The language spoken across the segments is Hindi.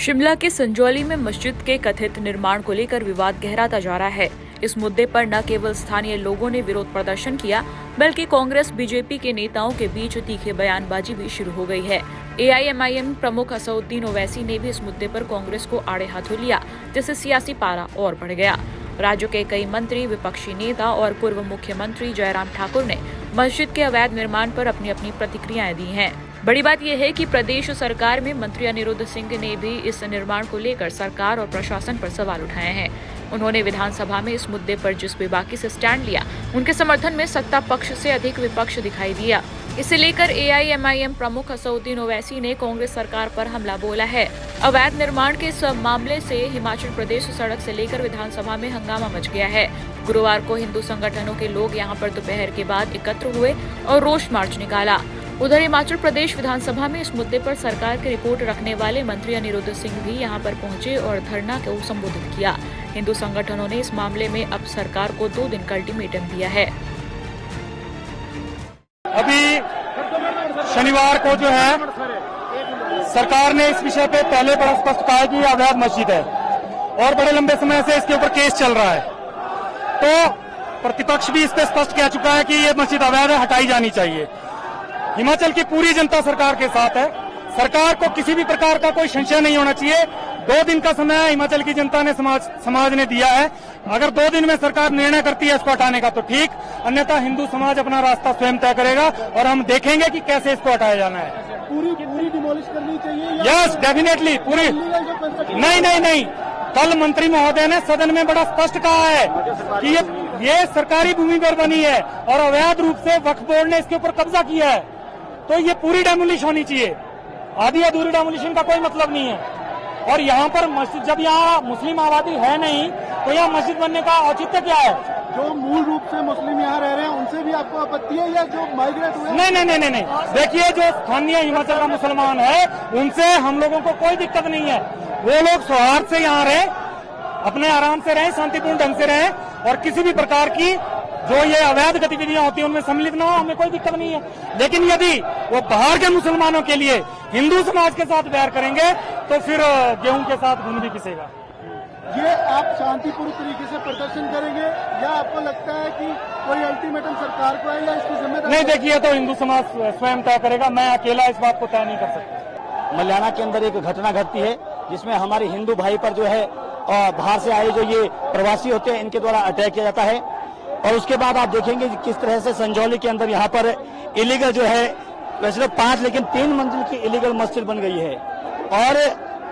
शिमला के संजौली में मस्जिद के कथित निर्माण को लेकर विवाद गहराता जा रहा है। इस मुद्दे पर न केवल स्थानीय लोगों ने विरोध प्रदर्शन किया, बल्कि कांग्रेस बीजेपी के नेताओं के बीच तीखी बयानबाजी भी शुरू हो गई है। एआईएमआईएम प्रमुख असदुद्दीन ओवैसी ने भी इस मुद्दे पर कांग्रेस को आड़े हाथों लिया, जिससे सियासी पारा और बढ़ गया। राज्य के कई मंत्री, विपक्षी नेता और पूर्व मुख्यमंत्री जयराम ठाकुर ने मस्जिद के अवैध निर्माण पर अपनी अपनी प्रतिक्रियाएं दी हैं। बड़ी बात यह है कि प्रदेश सरकार में मंत्री अनिरुद्ध सिंह ने भी इस निर्माण को लेकर सरकार और प्रशासन पर सवाल उठाए हैं। उन्होंने विधानसभा में इस मुद्दे पर जिस बेबाकी से स्टैंड लिया, उनके समर्थन में सत्ता पक्ष से अधिक विपक्ष दिखाई दिया। इसे लेकर एआईएमआईएम प्रमुख असदुद्दीन ओवैसी ने कांग्रेस सरकार पर हमला बोला है। अवैध निर्माण के इस मामले से हिमाचल प्रदेश सड़क से लेकर विधानसभा में हंगामा मच गया है। गुरुवार को हिंदू संगठनों के लोग यहां पर दोपहर के बाद एकत्र हुए और रोष मार्च निकाला। उधर हिमाचल प्रदेश विधानसभा में इस मुद्दे पर सरकार की रिपोर्ट रखने वाले मंत्री अनिरुद्ध सिंह भी यहां पर पहुंचे और धरना को संबोधित किया। हिंदू संगठनों ने इस मामले में अब सरकार को 2 दिन का अल्टीमेटम दिया है। अभी शनिवार को जो है सरकार ने इस विषय पे पहले बड़ा स्पष्ट कहा है कि अवैध मस्जिद है और बड़े लंबे समय से इसके ऊपर केस चल रहा है। तो प्रतिपक्ष भी इस पे स्पष्ट कह चुका है कि ये मस्जिद अवैध है, हटाई जानी चाहिए। हिमाचल की पूरी जनता सरकार के साथ है। सरकार को किसी भी प्रकार का कोई संशय नहीं होना चाहिए। 2 दिन का समय हिमाचल की जनता ने समाज ने दिया है। अगर 2 दिन में सरकार निर्णय करती है इसको हटाने का तो ठीक, अन्यथा हिंदू समाज अपना रास्ता स्वयं तय करेगा और हम देखेंगे कि कैसे इसको हटाया जाना है। पूरी डिमोलिश करनी चाहिए। यस, डेफिनेटली पूरी। नहीं, कल मंत्री महोदय ने सदन में बड़ा स्पष्ट कहा है कि ये सरकारी भूमि पर बनी है और अवैध रूप से वक्फ बोर्ड ने इसके ऊपर कब्जा किया है, तो ये पूरी डेमोलिश होनी चाहिए। आधी अधूरी डेमोलिशन का कोई मतलब नहीं है। और यहाँ पर मस्जिद, जब यहाँ मुस्लिम आबादी है नहीं तो यहाँ मस्जिद बनने का औचित्य क्या है? जो मूल रूप से मुस्लिम यहाँ रह रहे हैं उनसे भी आपको आपत्ति है या जो माइग्रेट हुए? नहीं। देखिए, जो स्थानीय हिमाचल का मुसलमान है उनसे हम लोगों को कोई दिक्कत नहीं है। वो लोग सौहार्द से यहाँ रहे, अपने आराम से रहे, शांतिपूर्ण ढंग से रहे और किसी भी प्रकार की जो ये अवैध गतिविधियां होती हैं उनमें सम्मिलित न हो, हमें कोई दिक्कत नहीं है। लेकिन यदि वो बाहर के मुसलमानों के लिए हिंदू समाज के साथ बैर करेंगे तो फिर गेहूं के साथ घुन भी पिसेगा। ये आप शांतिपूर्ण तरीके से प्रदर्शन करेंगे या आपको लगता है कि कोई अल्टीमेटम सरकार को है या इसकी जिम्मेदारी? नहीं, देखिए, तो हिंदू समाज स्वयं तय करेगा। मैं अकेला इस बात को तय नहीं कर सकता। मल्याना के अंदर एक घटना घटती है जिसमें हमारे हिंदू भाई पर जो है बाहर से आए जो ये प्रवासी होते हैं इनके द्वारा अटैक किया जाता है। और उसके बाद आप देखेंगे किस तरह से संजौली के अंदर यहाँ पर इलीगल जो है, वैसे 5 लेकिन 3 मंजिल की इलीगल मस्जिद बन गई है और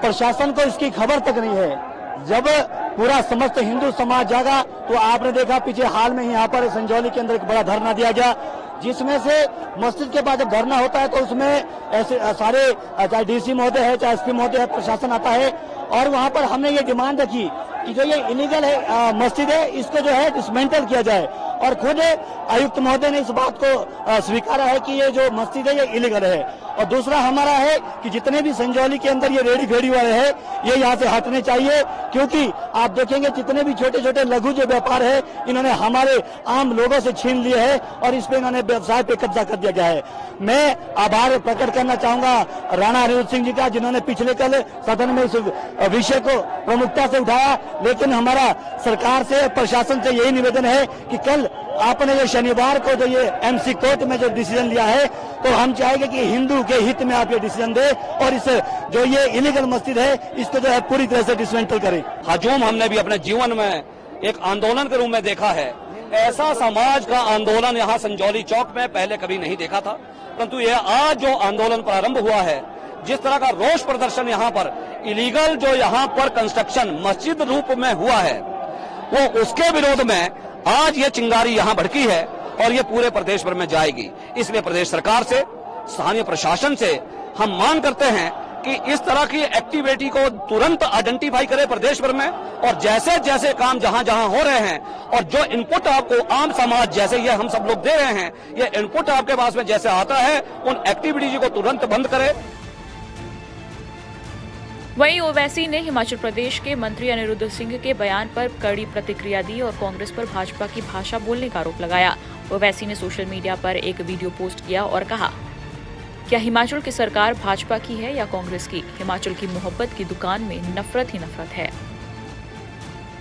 प्रशासन को इसकी खबर तक नहीं है। जब पूरा समस्त हिंदू समाज जागा तो आपने देखा पीछे हाल में यहाँ पर संजौली के अंदर एक बड़ा धरना दिया गया, जिसमें से मस्जिद के बाद जब धरना होता है तो उसमें ऐसे सारे, चाहे डीसी महोदय है, चाहे एसपी महोदय है, प्रशासन आता है और वहाँ पर हमने ये डिमांड रखी कि जो ये इलीगल है मस्जिद है इसको जो है डिसमेंटल किया जाए। और खुद आयुक्त महोदय ने इस बात को स्वीकारा है कि ये जो मस्जिद है ये इलीगल है। और दूसरा हमारा है कि जितने भी संजौली के अंदर ये रेडी फेडी वाले हैं ये यहाँ से हटने चाहिए, क्योंकि आप देखेंगे जितने भी छोटे छोटे लघु जो व्यापार है इन्होंने हमारे आम लोगों से छीन लिए है और इस पे इन्होंने व्यवसाय पे कब्जा कर दिया गया है। मैं आभार प्रकट करना चाहूंगा राणा अनिरुद्ध सिंह जी का, जिन्होंने पिछले कल सदन में इस विषय को प्रमुखता से उठाया। लेकिन हमारा सरकार से, प्रशासन से यही निवेदन है कि कल आपने ये शनिवार को जो ये एमसी कोर्ट में जो डिसीजन लिया है तो हम चाहेंगे कि हिंदू के हित में आप ये डिसीजन दे और इस जो ये इलीगल मस्जिद है इसको जो है पूरी तरह से डिसमेंटल करें। हजूम हमने भी अपने जीवन में एक आंदोलन के रूप में देखा है। ऐसा समाज का आंदोलन यहाँ संजौली चौक में पहले कभी नहीं देखा था, परंतु ये आज जो आंदोलन प्रारंभ हुआ है, जिस तरह का रोष प्रदर्शन यहाँ पर इलीगल जो यहाँ पर कंस्ट्रक्शन मस्जिद रूप में हुआ है वो उसके विरोध में आज ये चिंगारी यहाँ भड़की है और ये पूरे प्रदेश भर में जाएगी। इसलिए प्रदेश सरकार से, स्थानीय प्रशासन से हम मांग करते हैं कि इस तरह की एक्टिविटी को तुरंत आइडेंटिफाई करे प्रदेश भर में और जैसे जैसे काम जहां जहां हो रहे हैं और जो इनपुट आपको आम समाज जैसे ये हम सब लोग दे रहे हैं, ये इनपुट आपके पास में जैसे आता है उन एक्टिविटीज को तुरंत बंद करे। वहीं ओवैसी ने हिमाचल प्रदेश के मंत्री अनिरुद्ध सिंह के बयान पर कड़ी प्रतिक्रिया दी और कांग्रेस पर भाजपा की भाषा बोलने का आरोप लगाया। ओवैसी ने सोशल मीडिया पर एक वीडियो पोस्ट किया और कहा, क्या हिमाचल की सरकार भाजपा की है या कांग्रेस की? हिमाचल की मोहब्बत की दुकान में नफरत ही नफरत है।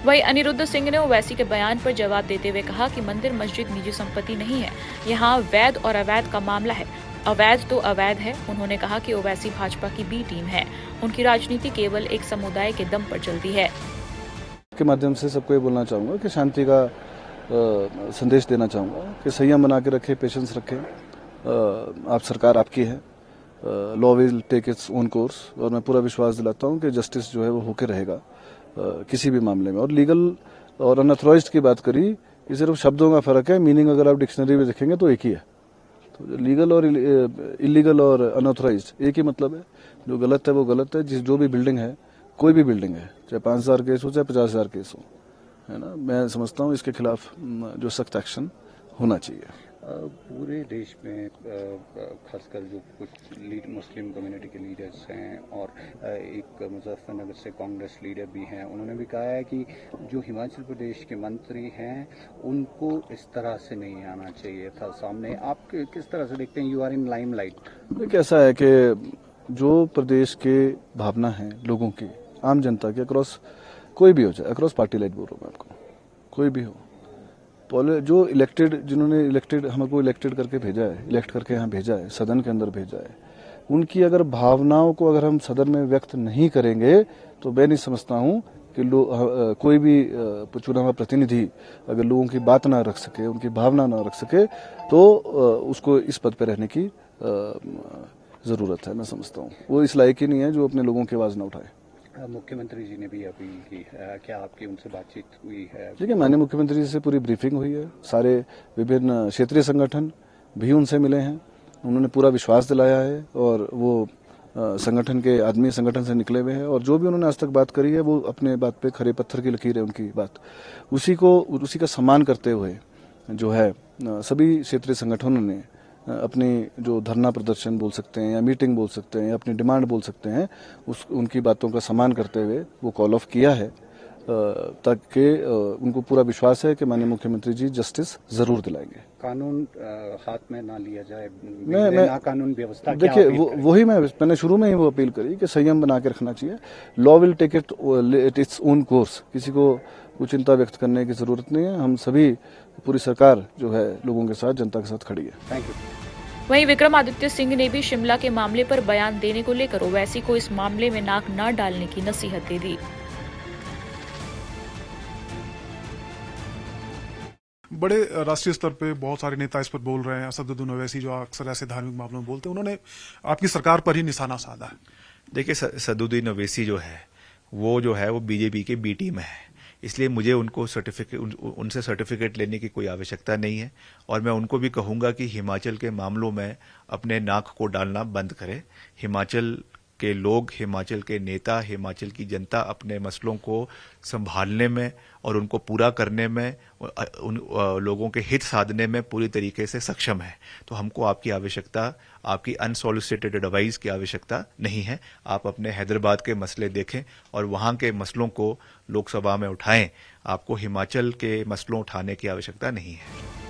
वहीं अनिरुद्ध सिंह ने ओवैसी के बयान पर जवाब देते हुए कहा कि मंदिर मस्जिद निजी संपत्ति नहीं है, यहाँ वैध और अवैध का मामला है। अवैध तो अवैध है। उन्होंने कहा कि ओवैसी भाजपा की बी टीम है, उनकी राजनीति केवल एक समुदाय के दम पर चलती है। के माध्यम से सबको ये बोलना चाहूँगा कि शांति का संदेश देना चाहूँगा कि संयम बना के रखें, पेशेंस रखें। आप सरकार आपकी है, law will take its own course, और मैं पूरा विश्वास दिलाता हूँ कि जस्टिस जो है वो होके रहेगा किसी भी मामले में। और लीगल और अनऑथराइज्ड की बात करी, ये सिर्फ शब्दों का फर्क है, मीनिंग अगर आप डिक्शनरी में देखेंगे तो एक ही है। तो लीगल और इलीगल और अनऑथराइज्ड एक ही मतलब है। जो गलत है वो गलत है। जो भी बिल्डिंग है, कोई भी बिल्डिंग है, चाहे 5,000 केस हो चाहे 50,000 केस हो, है ना, मैं समझता हूँ इसके खिलाफ जो सख्त एक्शन होना चाहिए। पूरे देश में खासकर जो कुछ मुस्लिम कम्युनिटी के लीडर्स हैं और एक मुजफ्फरनगर से कांग्रेस लीडर भी हैं, उन्होंने भी कहा है कि जो हिमाचल प्रदेश के मंत्री हैं उनको इस तरह से नहीं आना चाहिए था सामने। आप किस तरह से देखते हैं? You are in limelight. देखिए, ऐसा है कि जो प्रदेश के भावना है लोगों की, आम जनता की, अक्रॉस कोई भी हो जाए, अक्रॉस पार्टी लाइन बोल रहा हूँ मैं आपको, कोई भी हो, जो इलेक्टेड, जिन्होंने इलेक्टेड हमको इलेक्टेड करके भेजा है, इलेक्ट करके यहाँ भेजा है, सदन के अंदर भेजा है, उनकी अगर भावनाओं को अगर हम सदन में व्यक्त नहीं करेंगे तो मैं नहीं समझता हूँ कि कोई भी चुना हुआ प्रतिनिधि अगर लोगों की बात ना रख सके, उनकी भावना ना रख सके, तो उसको इस पद पर रहने की जरूरत है। मैं समझता हूँ वो इस लायक ही नहीं है जो अपने लोगों की आवाज ना उठाए। मुख्यमंत्री जी ने भी अपील की है, क्या आपकी उनसे बातचीत हुई है? देखिए, माननीय मुख्यमंत्री जी से पूरी ब्रीफिंग हुई है, सारे विभिन्न क्षेत्रीय संगठन भी उनसे मिले हैं, उन्होंने पूरा विश्वास दिलाया है, और वो संगठन के आदमी संगठन से निकले हुए हैं, और जो भी उन्होंने आज तक बात करी है वो अपने बात पे खरे पत्थर की लकीर है उनकी बात, उसी का सम्मान करते हुए जो है सभी क्षेत्रीय संगठनों ने अपनी जो धरना प्रदर्शन बोल सकते हैं या मीटिंग बोल सकते हैं या अपनी डिमांड बोल सकते हैं, उनकी बातों का सम्मान करते हुए वो कॉल ऑफ किया है, ताकि उनको पूरा विश्वास है कि माननीय मुख्यमंत्री जी जस्टिस जरूर दिलाएंगे। कानून हाथ में ना लिया जाए, मैं कानून व्यवस्था। देखिए, वही मैंने शुरू में ही वो अपील करी कि संयम बना के रखना चाहिए। Law will take its own course, किसी को कुछ चिंता व्यक्त करने की जरूरत नहीं है। हम सभी, पूरी सरकार जो है लोगों के साथ, जनता के साथ खड़ी है। Thank you. वहीं विक्रमादित्य सिंह ने भी शिमला के मामले पर बयान देने को लेकर ओवैसी को इस मामले में नाक न डालने की नसीहत दे दी। बड़े राष्ट्रीय स्तर पे बहुत सारे नेता इस पर बोल रहे हैं। असदुद्दीन ओवैसी जो अक्सर ऐसे धार्मिक मामलों में बोलते हैं, उन्होंने आपकी सरकार पर ही निशाना साधा है। देखिए, असदुद्दीन ओवैसी जो है वो बीजेपी के बी टीम है, इसलिए मुझे उनसे सर्टिफिकेट लेने की कोई आवश्यकता नहीं है। और मैं उनको भी कहूंगा कि हिमाचल के मामलों में अपने नाक को डालना बंद करें। हिमाचल के लोग, हिमाचल के नेता, हिमाचल की जनता अपने मसलों को संभालने में और उनको पूरा करने में, उन लोगों के हित साधने में पूरी तरीके से सक्षम है। तो हमको आपकी अनसॉलिसिटेड एडवाइस की आवश्यकता नहीं है। आप अपने हैदराबाद के मसले देखें और वहां के मसलों को लोकसभा में उठाएं। आपको हिमाचल के मसलों उठाने की आवश्यकता नहीं है।